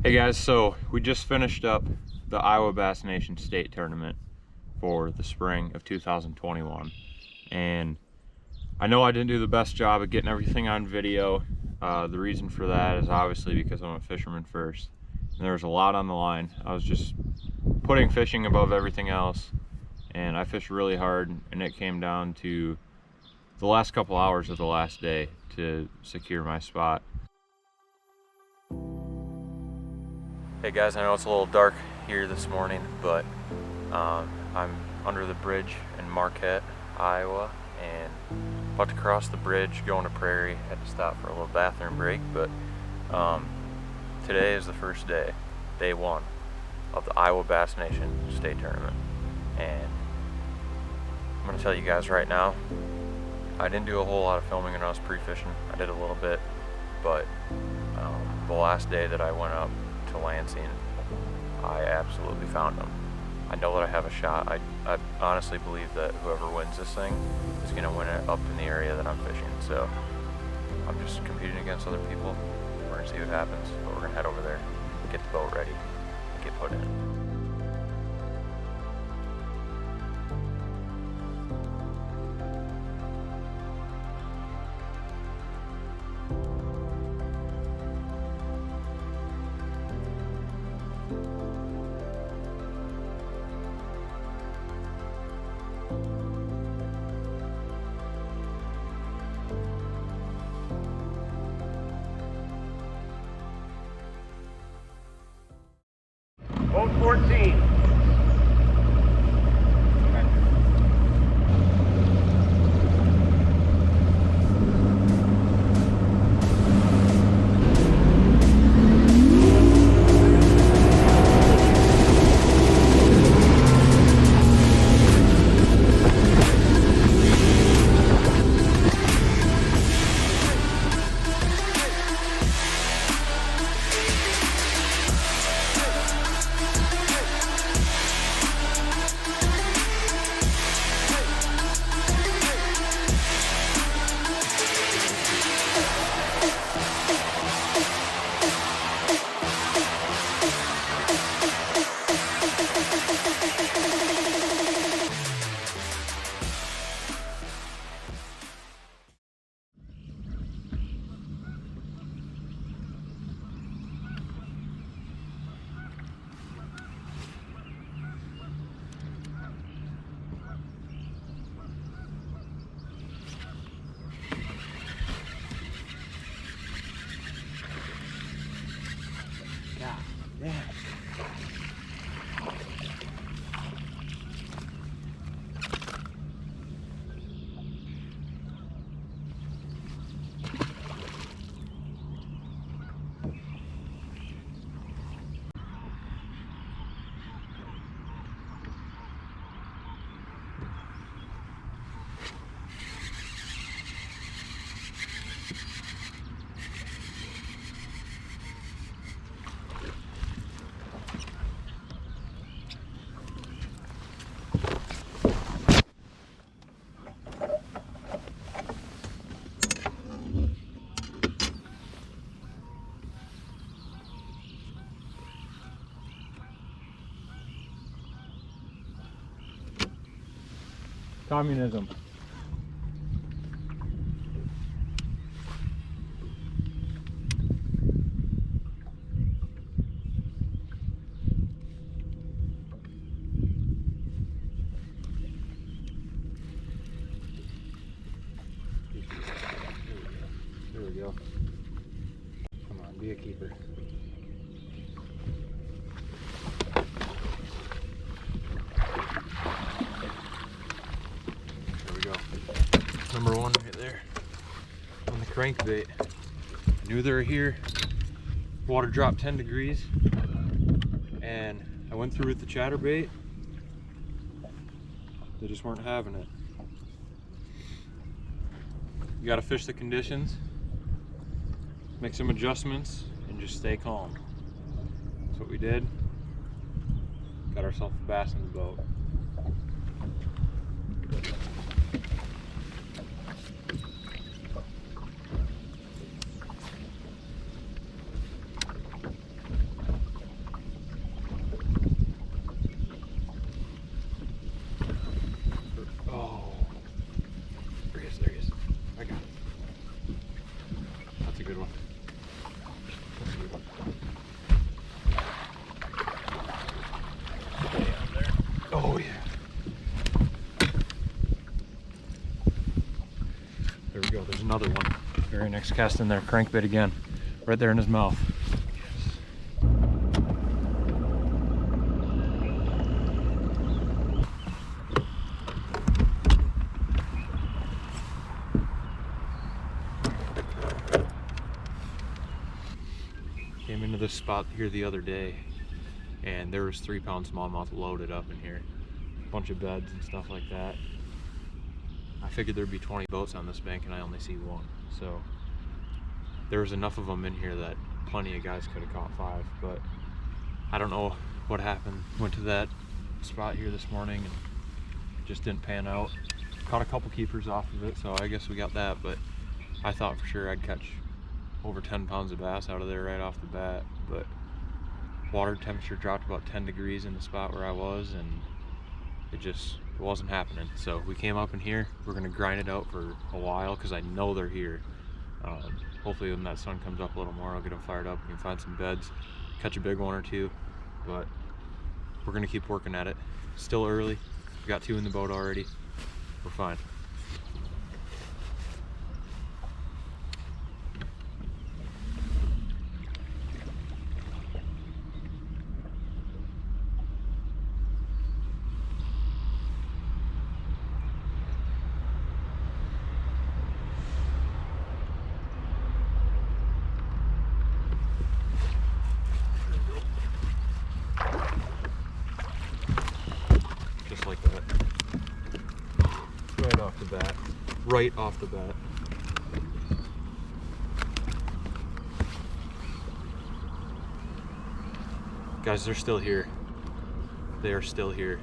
Hey guys, so we just finished up the Iowa Bass Nation State Tournament for the spring of 2021, and I know I didn't do the best job of getting everything on video. The reason for that is obviously because I'm a fisherman first, and there was a lot on the line. I was just putting fishing above everything else, and I fished really hard, and it came down to the last couple hours of the last day to secure my spot. Hey guys, I know it's a little dark here this morning, but I'm under the bridge in Marquette, Iowa, and about to cross the bridge going to Prairie. Had to stop for a little bathroom break, but today is the first day, day one, of the Iowa Bass Nation State Tournament. And I'm going to tell you guys right now, I didn't do a whole lot of filming when I was pre-fishing. I did a little bit, but the last day that I went up to Lansing, I absolutely found them. I know that I have a shot. I honestly believe that whoever wins this thing is going to win it up in the area that I'm fishing. So I'm just competing against other people. We're going to see what happens, but we're going to head over there, get the boat ready, and get put in. Boat 14. Yeah. Communism. There we go. Come on, be a keeper. There we go. Number one right there on the crankbait. I knew they were here. Water dropped 10 degrees, and I went through with the chatterbait. They just weren't having it. You gotta fish the conditions, make some adjustments, and just stay calm. That's what we did. Got ourselves a bass in the boat. another one. Very next cast in there, crankbait again. Right there in his mouth. Came into this spot here the other day, and there was 3-pound smallmouth loaded up in here. A bunch of beds and stuff like that. I figured there'd be 20 boats on this bank and I only see one. So there was enough of them in here that plenty of guys could have caught 5, but I don't know what happened. Went to that spot here this morning and just didn't pan out. Caught a couple keepers off of it, so I guess we got that, but I thought for sure I'd catch over 10 pounds of bass out of there right off the bat, but water temperature dropped about 10 degrees in the spot where I was, and it wasn't happening. So we came up in here. We're gonna grind it out for a while because I know they're here. Hopefully when that sun comes up a little more, I'll get them fired up. We can find some beds, catch a big one or two, but we're gonna keep working at it. Still early. We got 2 in the boat already. We're fine. Just like that. Right off the bat. Right off the bat. Guys, they're still here. They are still here.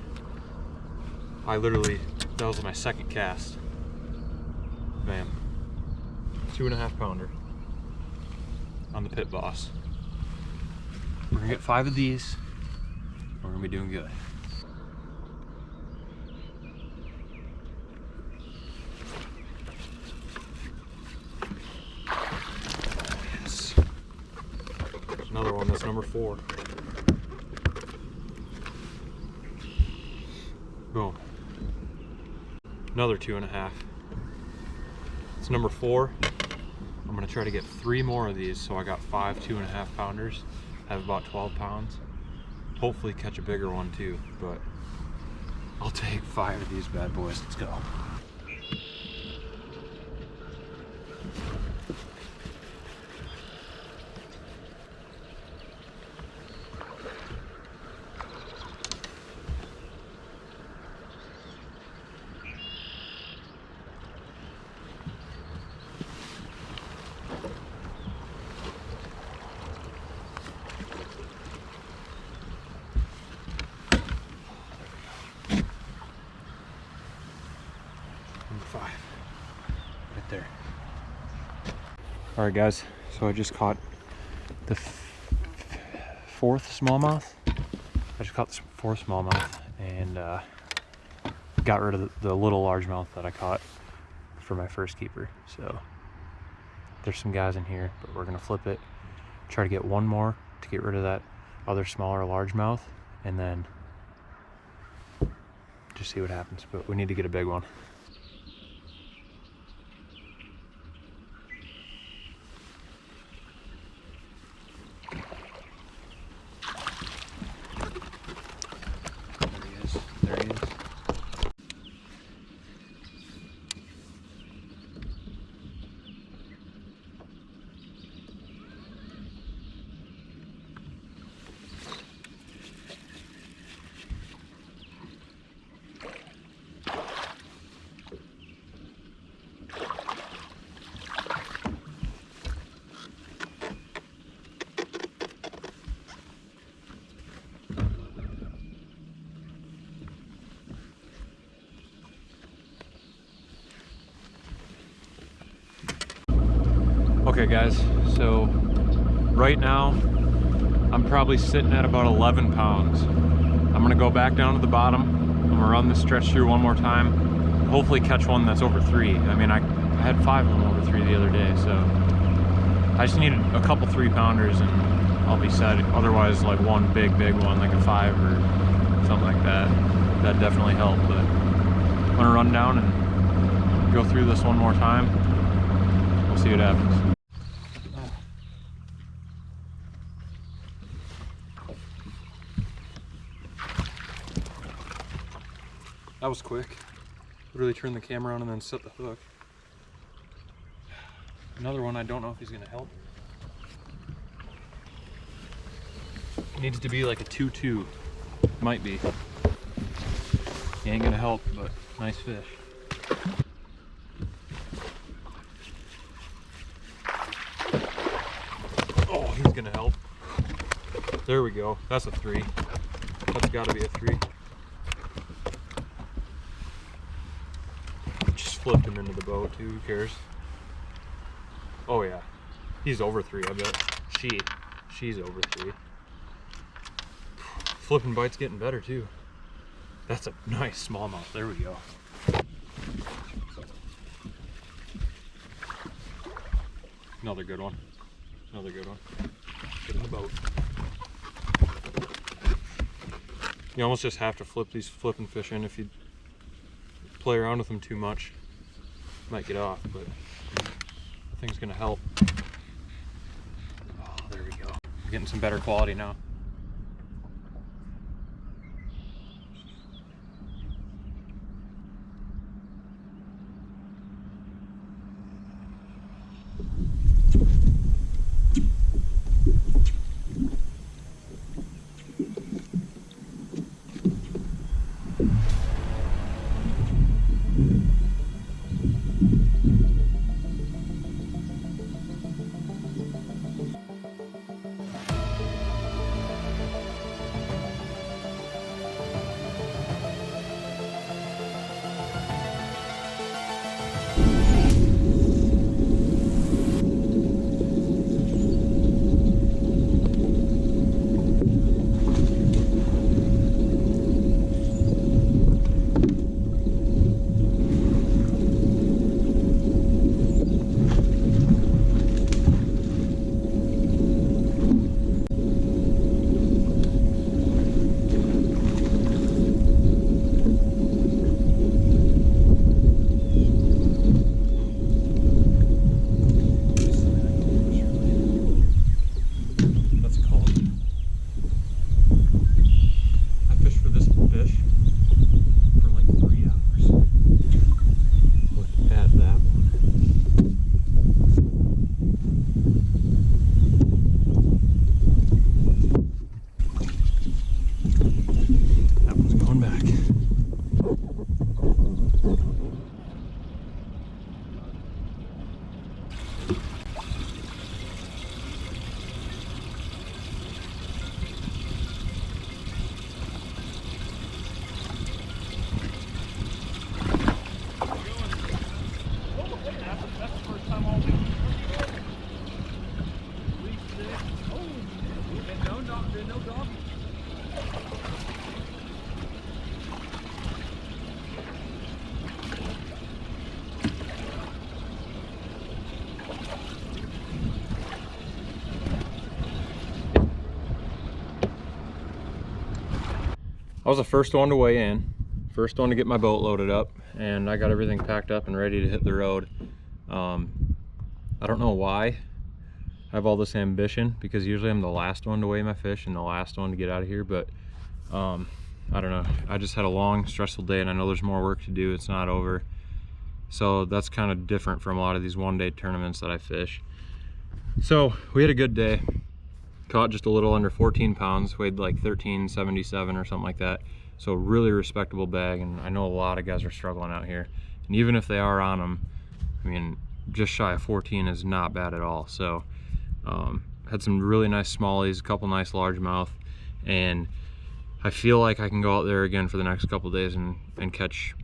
That was my second cast. Bam. 2.5 pounder on the Pit Boss. We're gonna get 5 of these. We're gonna be doing good. Yes. There's another one, that's number 4. Boom. Another 2.5. It's number 4. I'm gonna try to get 3 more of these, so I got 5 2.5 pounders. I have about 12 pounds. Hopefully catch a bigger one too, but I'll take 5 of these bad boys. Let's go. Number 5, right there. All right, guys. So I just caught the 4th smallmouth. I just caught the 4th smallmouth and got rid of the little largemouth that I caught for my first keeper. So there's some guys in here, but we're gonna flip it. Try to get 1 more to get rid of that other smaller largemouth, and then just see what happens. But we need to get a big one. There he is. Okay guys, so right now I'm probably sitting at about 11 pounds. I'm gonna go back down to the bottom. I'm gonna run this stretch through one more time. Hopefully catch one that's over 3. I mean, I had 5 of them over 3 the other day, so I just need a couple 3-pounders and I'll be set. Otherwise, like one big one, like a 5 or something like that, that'd definitely help. But I'm gonna run down and go through this one more time. see what happens. That was quick. Literally turn the camera on and then set the hook. Another one, I don't know if he's gonna help. Needs to be like a 2-2. Might be. He ain't gonna help, but nice fish. Oh, he's gonna help. There we go. That's a 3. That's gotta be a 3. Just flipped him into the boat too, who cares? Oh yeah. He's over 3, I bet. She's over 3. Flipping bite's getting better too. That's a nice smallmouth. There we go. Another good one. Another good one. Get in the boat. You almost just have to flip these flipping fish in. If you play around with them too much, might get off, but I think it's gonna help. Oh, there we go. We're getting some better quality now. I was the first one to weigh in, first one to get my boat loaded up, and I got everything packed up and ready to hit the road. I don't know why I have all this ambition, because usually I'm the last one to weigh my fish and the last one to get out of here, but I don't know. I just had a long, stressful day, and I know there's more work to do. It's not over. So that's kind of different from a lot of these one-day tournaments that I fish. So we had a good day. Caught just a little under 14 pounds, weighed like 1377 or something like that. So really respectable bag, and I know a lot of guys are struggling out here. And even if they are on them, I mean, just shy of 14 is not bad at all. So had some really nice smallies, a couple nice largemouth, and I feel like I can go out there again for the next couple days and catch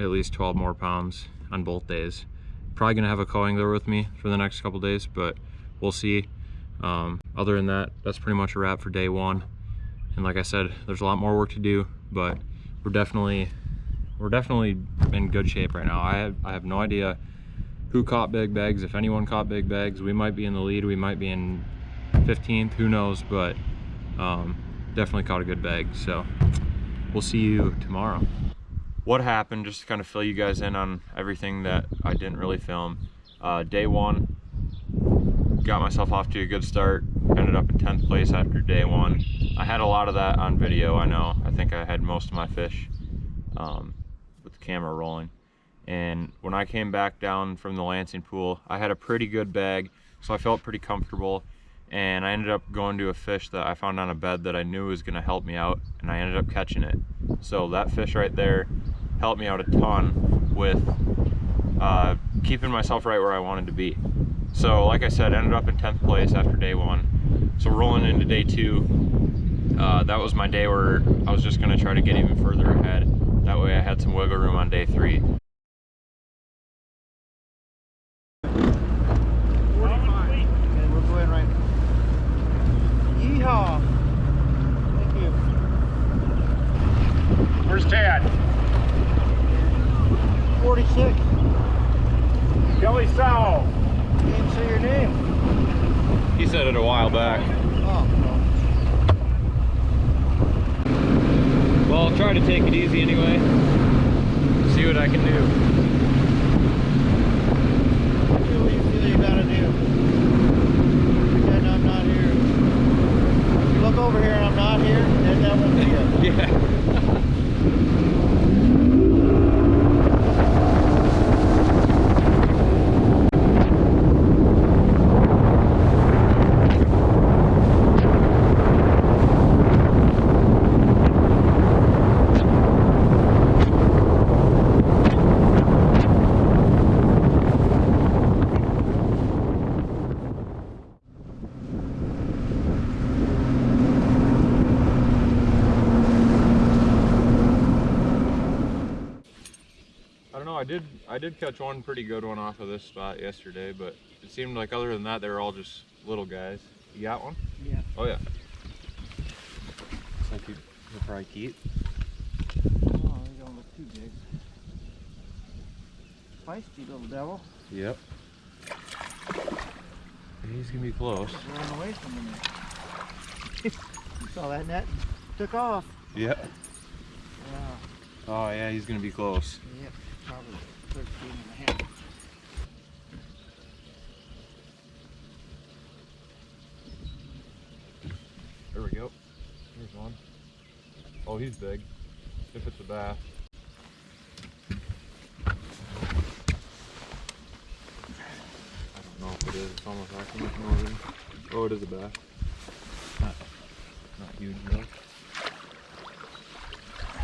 at least 12 more pounds on both days. Probably gonna have a co-angler with me for the next couple days, but we'll see. Other than that, that's pretty much a wrap for day one. And like I said, there's a lot more work to do, but we're definitely in good shape right now. I have no idea who caught big bags, if anyone caught big bags. We might be in the lead, we might be in 15th, who knows, but definitely caught a good bag. So we'll see you tomorrow. What happened, just to kind of fill you guys in on everything that I didn't really film. Day one, got myself off to a good start. Ended up in 10th place after day one. I had a lot of that on video, I know. I think I had most of my fish with the camera rolling. And when I came back down from the Lansing pool, I had a pretty good bag, so I felt pretty comfortable. And I ended up going to a fish that I found on a bed that I knew was gonna help me out, and I ended up catching it. So that fish right there helped me out a ton with keeping myself right where I wanted to be. So like I said, ended up in 10th place after day one. So rolling into day two, that was my day where I was just gonna try to get even further ahead. That way I had some wiggle room on day three. 45. Okay, we'll go ahead right. Yeehaw! Thank you. Where's Tad? 46. Kelly Sow. Didn't say your name. He said it a while back. Oh, Well, I'll try to take it easy anyway. See what I can do. do what you feel you gotta do. Pretend I'm not here. If you look over here and I'm not here, then that won't be good. Yeah. I did catch one pretty good one off of this spot yesterday, but it seemed like other than that, they were all just little guys. You got one? Yeah. Oh yeah. Looks like you'll probably keep. Oh, they don't look too big. Feisty little devil. Yep. He's gonna be close. Just ran away from him. You saw that net? Took off. Yep. Yeah. Oh yeah, he's gonna be close. Yep. Probably 13 and a half. There we go. Here's one. Oh, he's big. If it's a bass. I don't know if it is. It's almost acting like northern. Oh, it is a bass. Not huge though.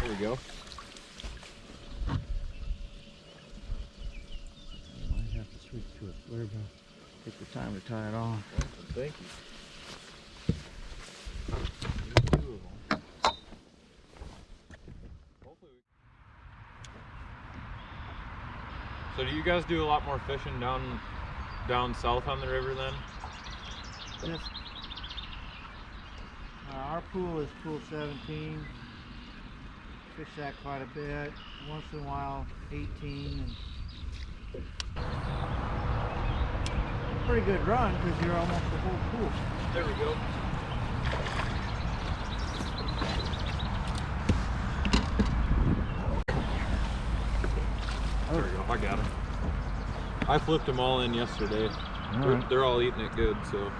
There we go. To it. Where about? Take the time to tie it on. Awesome, thank you. So do you guys do a lot more fishing down south on the river then? Yes. Our pool is pool 17. Fish that quite a bit. Once in a while, 18. And pretty good run because you're almost the whole pool. There we go. There we go, I got him. I flipped them all in yesterday. They're all eating it good, so.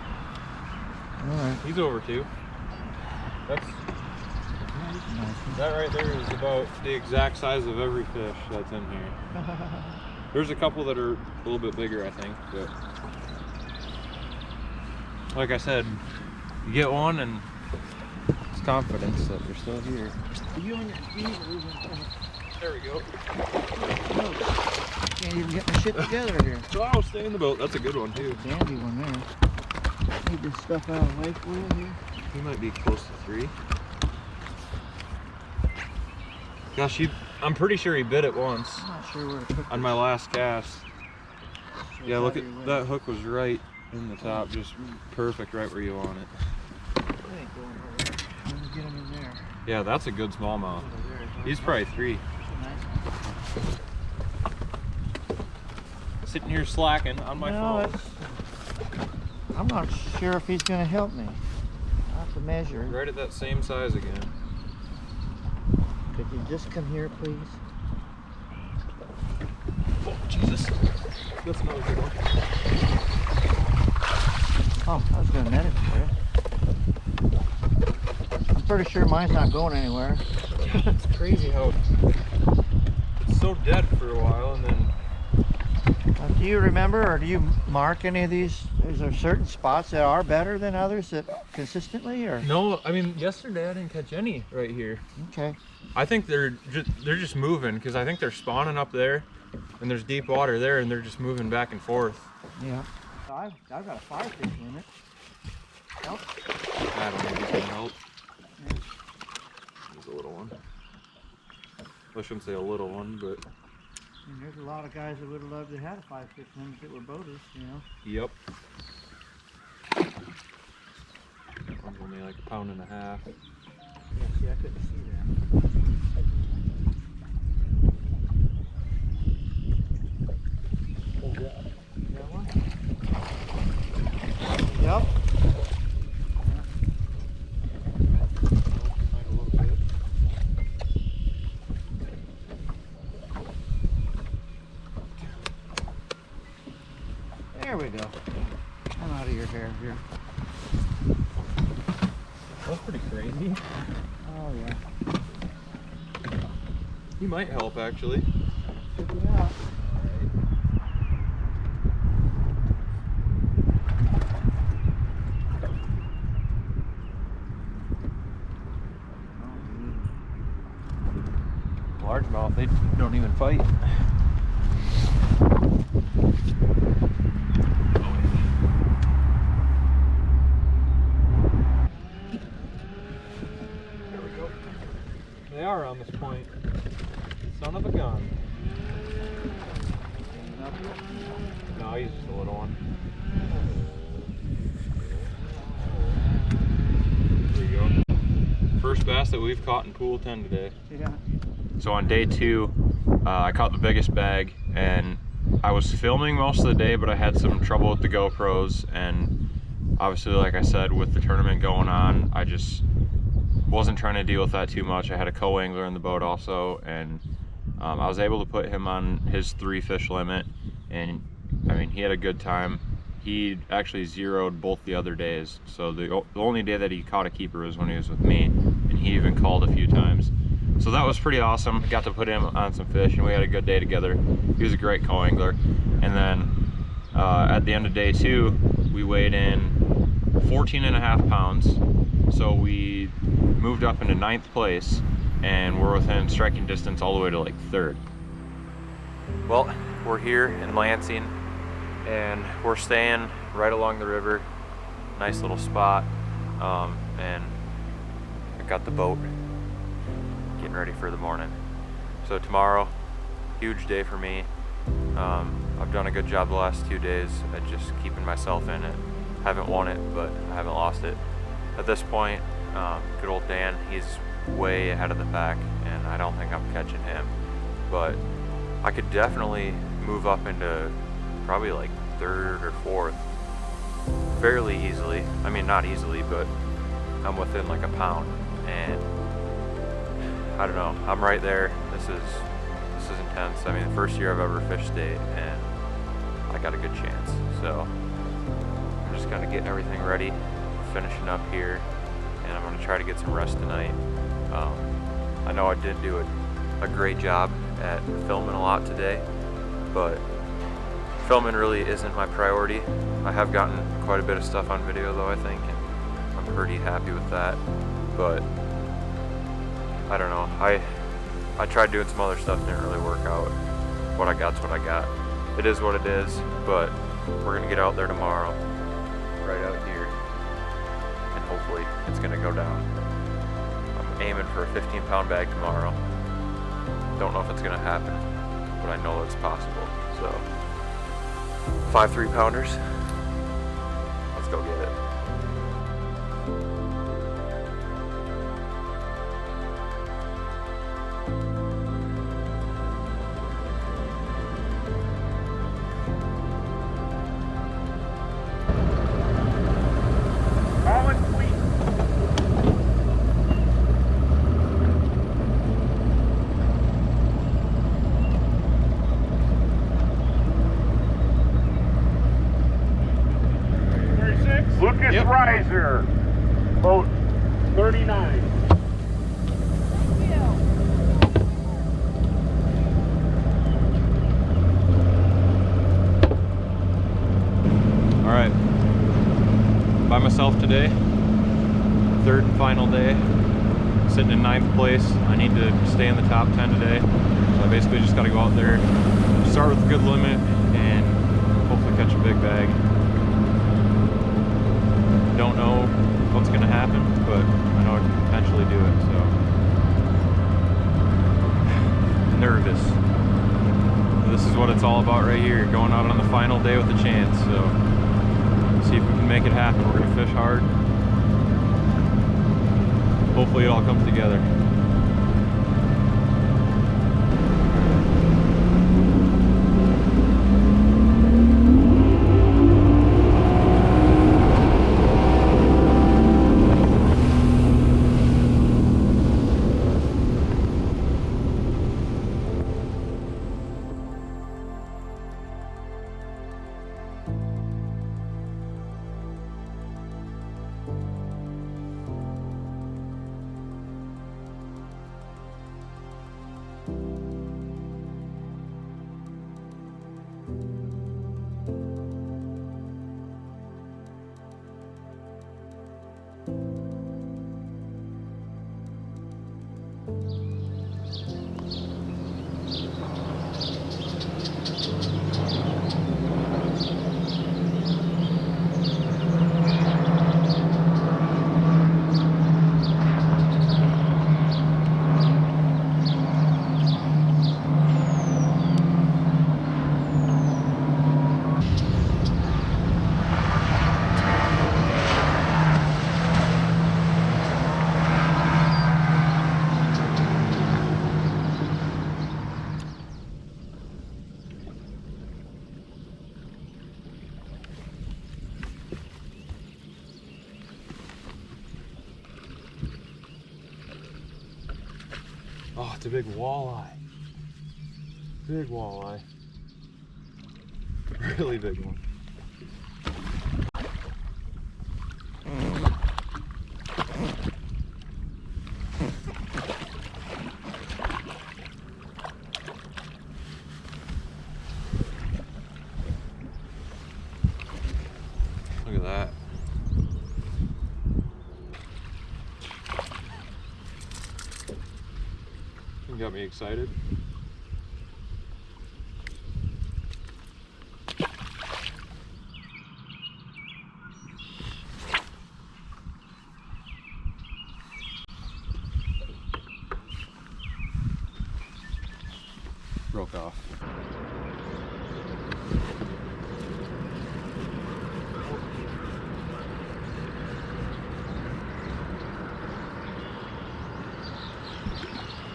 Alright. He's over too. That right there is about the exact size of every fish that's in here. There's a couple that are a little bit bigger, I think, but like I said, you get one and it's confidence that they're still here. Are you on your feet or is it? There we go. No. Can't even get my shit together here. Oh, stay in the boat. That's a good one too. Dandy one there. Need this stuff out of the way for you here. He might be close to 3. Gosh, I'm pretty sure he bit it once I'm not sure where to put on my last cast. this. Yeah, look at that hook was right in the top, just perfect right where you want it. It ain't going nowhere. I'm gonna get him in there. Yeah, that's a good smallmouth. He's probably 3. Nice. Sitting here slacking on my phone. I'm not sure if he's gonna help me. I'll have to measure. Right at that same size again. Could you just come here, please? Oh, Jesus. That's another good one. Oh, I was gonna net it for you. I'm pretty sure mine's not going anywhere. It's crazy how it's so dead for a while and then. Do you remember, or do you mark any of these? Is there certain spots that are better than others that consistently, or? No, I mean yesterday I didn't catch any right here. Okay. I think they're just moving because I think they're spawning up there, and there's deep water there, and they're just moving back and forth. Yeah. I've got a 5 fish limit. Nope. I don't know if you can help. There's a little one. I shouldn't say a little one, but. And there's a lot of guys that would have loved to have a 5 fish limit that were boaters, you know. Yep. One's only like 1.5 pounds. Yeah, see, I couldn't see that. Oh yeah. That one? Yep. Might a little bit. There we go. I'm out of your hair here. That's pretty crazy. Oh yeah. He might help actually. Check it out. Largemouth, they don't even fight. There we go. They are on this point. Son of a gun. No, he's just a little one. There you go. First bass that we've caught in pool 10 today. Yeah. So on day 2, I caught the biggest bag, and I was filming most of the day, but I had some trouble with the GoPros, and obviously, like I said, with the tournament going on, I just wasn't trying to deal with that too much. I had a co-angler in the boat also, and I was able to put him on his 3 fish limit, and I mean, he had a good time. He actually zeroed both the other days, so the only day that he caught a keeper was when he was with me, and he even called a few times. So that was pretty awesome. Got to put him on some fish, and we had a good day together. He was a great co-angler. And then at the end of day 2, we weighed in 14.5 pounds. So we moved up into 9th place, and we're within striking distance all the way to like 3rd. Well, we're here in Lansing, and we're staying right along the river. Nice little spot, and I got the boat getting ready for the morning. So tomorrow, huge day for me. I've done a good job the last 2 days at just keeping myself in it. Haven't won it, but I haven't lost it. At this point, good old Dan, he's way ahead of the pack, and I don't think I'm catching him. But I could definitely move up into probably like 3rd or 4th fairly easily. I mean, not easily, but I'm within like a pound, and I don't know, I'm right there. This is intense. I mean, the first year I've ever fished state, and I got a good chance. So I'm just kind of getting everything ready, finishing up here, and I'm going to try to get some rest tonight. I know I didn't do a great job at filming a lot today, but filming really isn't my priority. I have gotten quite a bit of stuff on video though, I think, and I'm pretty happy with that. But I don't know, I tried doing some other stuff, didn't really work out. What I got's what I got. It is what it is, but we're gonna get out there tomorrow, right out here, and hopefully it's gonna go down. I'm aiming for a 15-pound bag tomorrow. Don't know if it's gonna happen, but I know it's possible. So 5 3-pounders, let's go get it. Collin, sweet. third and final day. Sitting in 9th place. I need to stay in the top 10 today. So I basically just got to go out there, start with a good limit, and hopefully catch a big bag. Don't know what's going to happen, but I know I can potentially do it. So nervous. This is what it's all about right here. Going out on the final day with a chance. So see if we can make it happen. We're going to fish hard. Hopefully it all comes together. Oh, it's a big walleye. Big walleye. Really big one. Look at that. You got me excited. Broke off.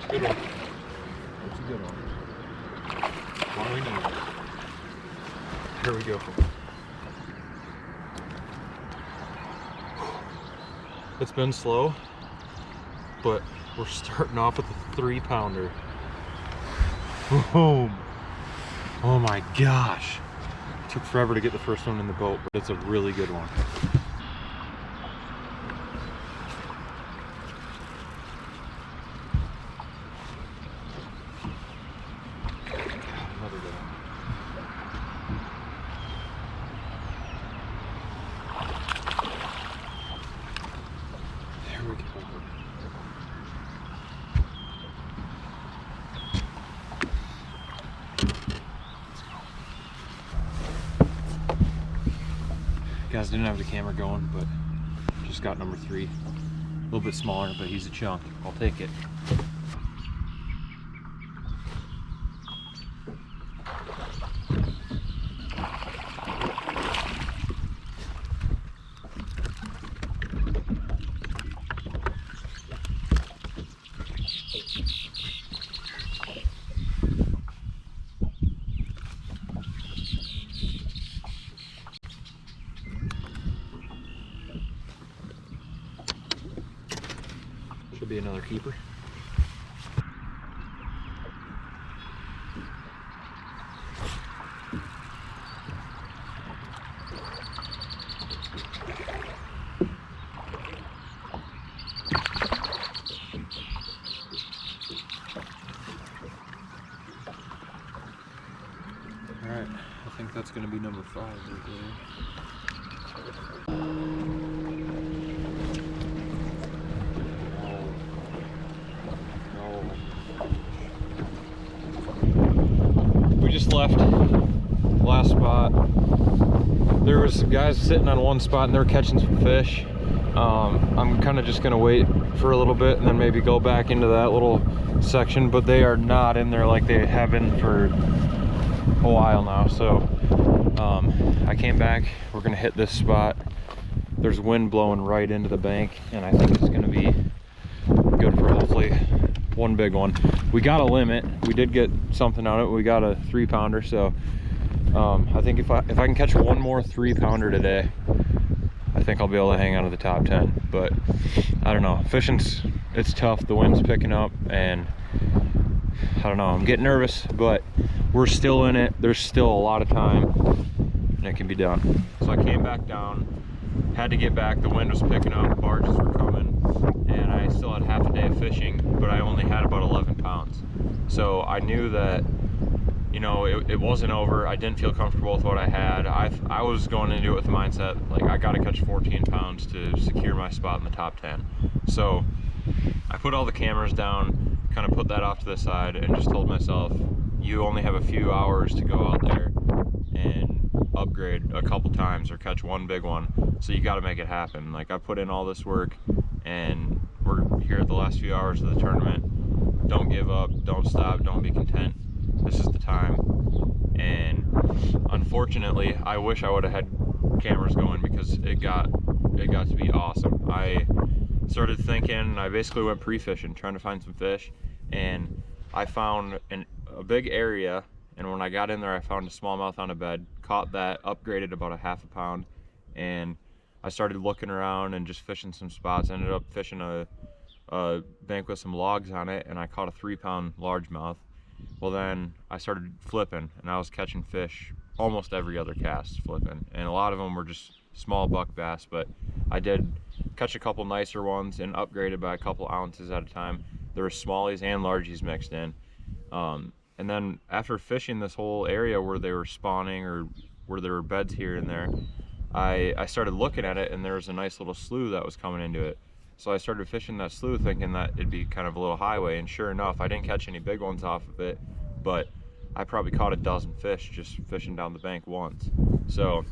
Good one. That's a good one. One we need. Here we go. It's been slow, but we're starting off with a 3-pounder. Boom! Oh my gosh! It took forever to get the first one in the boat, but it's a really good one. Another good one. There we go. Guys, didn't have the camera going, but just got number 3. A little bit smaller, but he's a chunk. I'll take it. Should be another keeper. All right, I think that's going to be number 5 right there. left. Last spot. There was some guys sitting on one spot and they were catching some fish. I'm kind of just gonna wait for a little bit and then maybe go back into that little section, but they are not in there like they have been for a while now. So I came back. We're gonna hit this spot. There's wind blowing right into the bank, and I think it's gonna be good for hopefully one big one. We got a limit. We did get something on it. We got a 3-pounder. So I think if I can catch one more 3-pounder today, I think I'll be able to hang out of the top 10. But I don't know. It's tough. The wind's picking up, and I don't know. I'm getting nervous, but we're still in it. There's still a lot of time, and it can be done. So I came back down. Had to get back. The wind was picking up. Barges were coming, and I still had half a day of fishing, but I only had about 11 pounds. So I knew that, you know, it wasn't over. I didn't feel comfortable with what I had. I was going into it with the mindset, like, I got to catch 14 pounds to secure my spot in the top 10. So I put all the cameras down, kind of put that off to the side, and just told myself, you only have a few hours to go out there and upgrade a couple times or catch one big one. So you got to make it happen. Like, I put in all this work, and we're here at the last few hours of the tournament. Don't give up, don't stop, don't be content. This is the time. And unfortunately, I wish I would have had cameras going, because it got to be awesome. I started thinking, I basically went pre-fishing, trying to find some fish, and I found a big area, and when I got in there, I found a smallmouth on a bed, caught that, upgraded about a half a pound, and I started looking around and just fishing some spots. I ended up fishing a bank with some logs on it, and I caught a 3-pound largemouth. Well, then I started flipping, and I was catching fish almost every other cast flipping, and a lot of them were just small buck bass, but I did catch a couple nicer ones and upgraded by a couple ounces at a time. There were smallies and largies mixed in. And then after fishing this whole area where they were spawning, or where there were beds here and there, I started looking at it, and there was a nice little slough that was coming into it. So I started fishing that slough thinking that it'd be kind of a little highway, and sure enough, I didn't catch any big ones off of it, but I probably caught a dozen fish just fishing down the bank once. So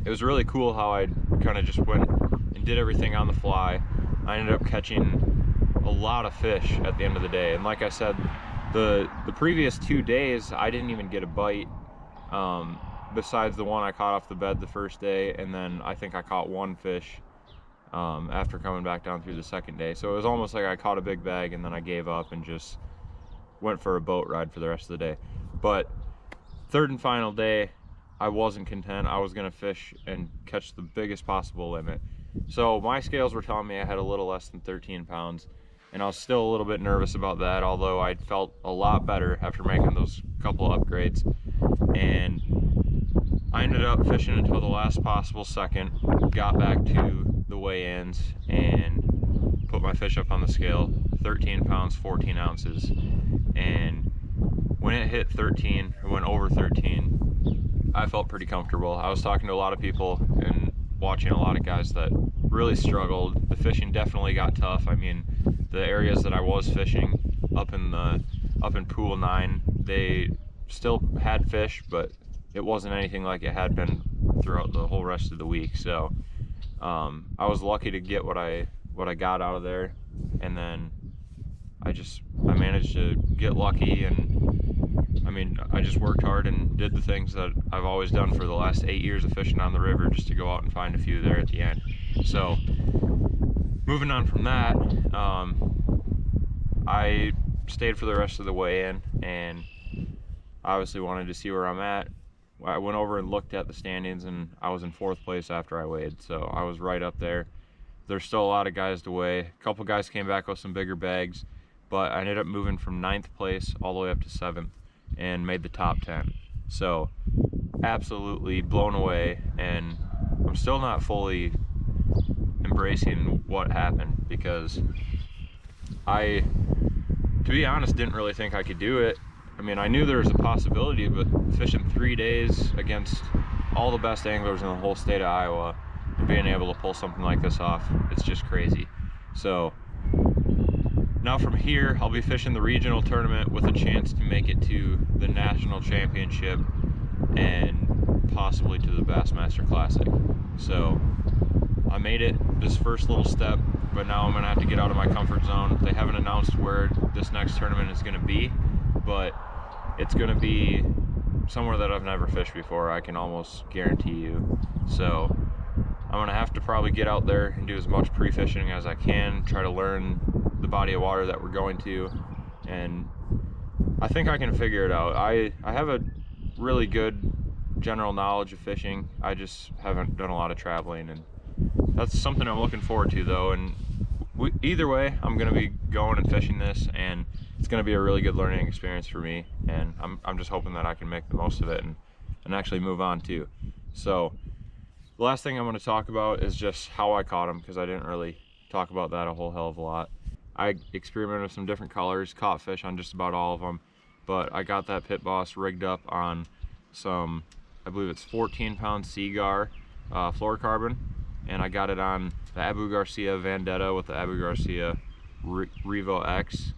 it was really cool how I kind of just went and did everything on the fly. I ended up catching a lot of fish at the end of the day, and like I said, the previous 2 days I didn't even get a bite, besides the one I caught off the bed the first day, and then I think I caught one fish after coming back down through the second day. So it was almost like I caught a big bag and then I gave up and just went for a boat ride for the rest of the day. But third and final day, I wasn't content. I was gonna fish and catch the biggest possible limit. So my scales were telling me I had a little less than 13 pounds, and I was still a little bit nervous about that, although I felt a lot better after making those couple upgrades. And I ended up fishing until the last possible second, got back to the weigh-ins, and put my fish up on the scale, 13 pounds, 14 ounces. And when it hit 13, or went over 13, I felt pretty comfortable. I was talking to a lot of people and watching a lot of guys that really struggled. The fishing definitely got tough. I mean, the areas that I was fishing up in pool 9, they still had fish, but it wasn't anything like it had been throughout the whole rest of the week. So I was lucky to get what I got out of there, and then I managed to get lucky. And I mean, I just worked hard and did the things that I've always done for the last 8 years of fishing on the river, just to go out and find a few there at the end. So moving on from that, I stayed for the rest of the weigh-in, and obviously wanted to see where I'm at. I went over and looked at the standings, and I was in 4th place after I weighed, so I was right up there. There's still a lot of guys to weigh. A couple guys came back with some bigger bags, but I ended up moving from 9th place all the way up to 7th and made the top 10. So absolutely blown away, and I'm still not fully embracing what happened, because I, to be honest, didn't really think I could do it. I mean, I knew there was a possibility, but fishing 3 days against all the best anglers in the whole state of Iowa and being able to pull something like this off, it's just crazy. So Now from here, I'll be fishing the regional tournament with a chance to make it to the national championship and possibly to the Bassmaster Classic. So I made it this first little step, but now I'm gonna have to get out of my comfort zone. They haven't announced where this next tournament is gonna be, but it's gonna be somewhere that I've never fished before, I can almost guarantee you. So I'm gonna have to probably get out there and do as much pre-fishing as I can, try to learn the body of water that we're going to, and I think I can figure it out. I have a really good general knowledge of fishing. I just haven't done a lot of traveling, and that's something I'm looking forward to though. And either way, I'm gonna be going and fishing this, and it's gonna be a really good learning experience for me, and I'm just hoping that I can make the most of it and actually move on too. So the last thing I'm going to talk about is just how I caught them, because I didn't really talk about that a whole hell of a lot. I experimented with some different colors, caught fish on just about all of them, but I got that Pit Boss rigged up on some, I believe it's 14-pound Seagar fluorocarbon, and I got it on the Abu Garcia Vendetta with the Abu Garcia Revo X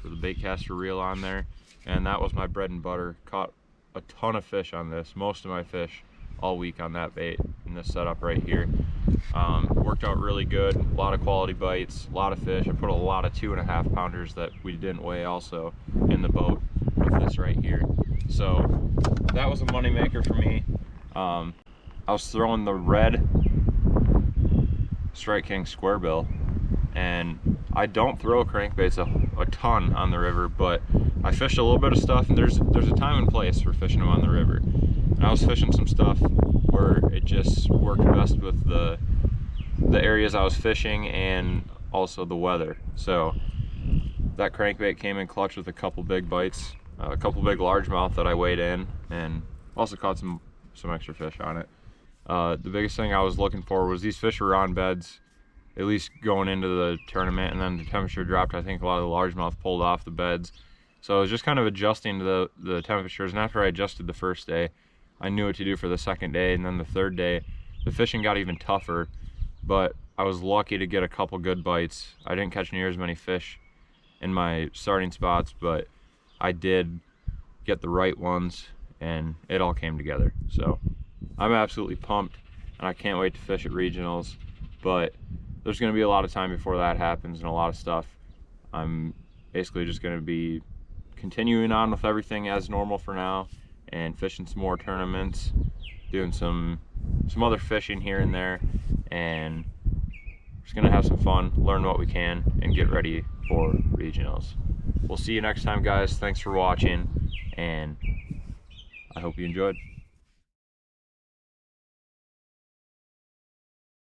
for the baitcaster reel on there, and that was my bread and butter. Caught a ton of fish on this, most of my fish all week on that bait in this setup right here. Worked out really good, a lot of quality bites, a lot of fish. I put a lot of 2.5 pounders that we didn't weigh also in the boat with this right here. So that was a money maker for me. I was throwing the red Strike King square bill, and I don't throw crankbaits a ton on the river, but I fished a little bit of stuff, and there's a time and place for fishing them on the river. And I was fishing some stuff where it just worked best with the areas I was fishing and also the weather. So that crankbait came in clutch with a couple big bites, a couple big largemouth that I weighed in, and also caught some extra fish on it. The biggest thing I was looking for was these fish were on beds, at least going into the tournament, and then the temperature dropped. I think a lot of the largemouth pulled off the beds. So I was just kind of adjusting to the temperatures, and after I adjusted the first day, I knew what to do for the second day, and then the third day, the fishing got even tougher, but I was lucky to get a couple good bites. I didn't catch near as many fish in my starting spots, but I did get the right ones, and it all came together. So I'm absolutely pumped, and I can't wait to fish at regionals, but there's gonna be a lot of time before that happens and a lot of stuff. I'm basically just gonna be continuing on with everything as normal for now, and fishing some more tournaments, doing some other fishing here and there, and just gonna have some fun, learn what we can, and get ready for regionals. We'll see you next time, guys. Thanks for watching, and I hope you enjoyed.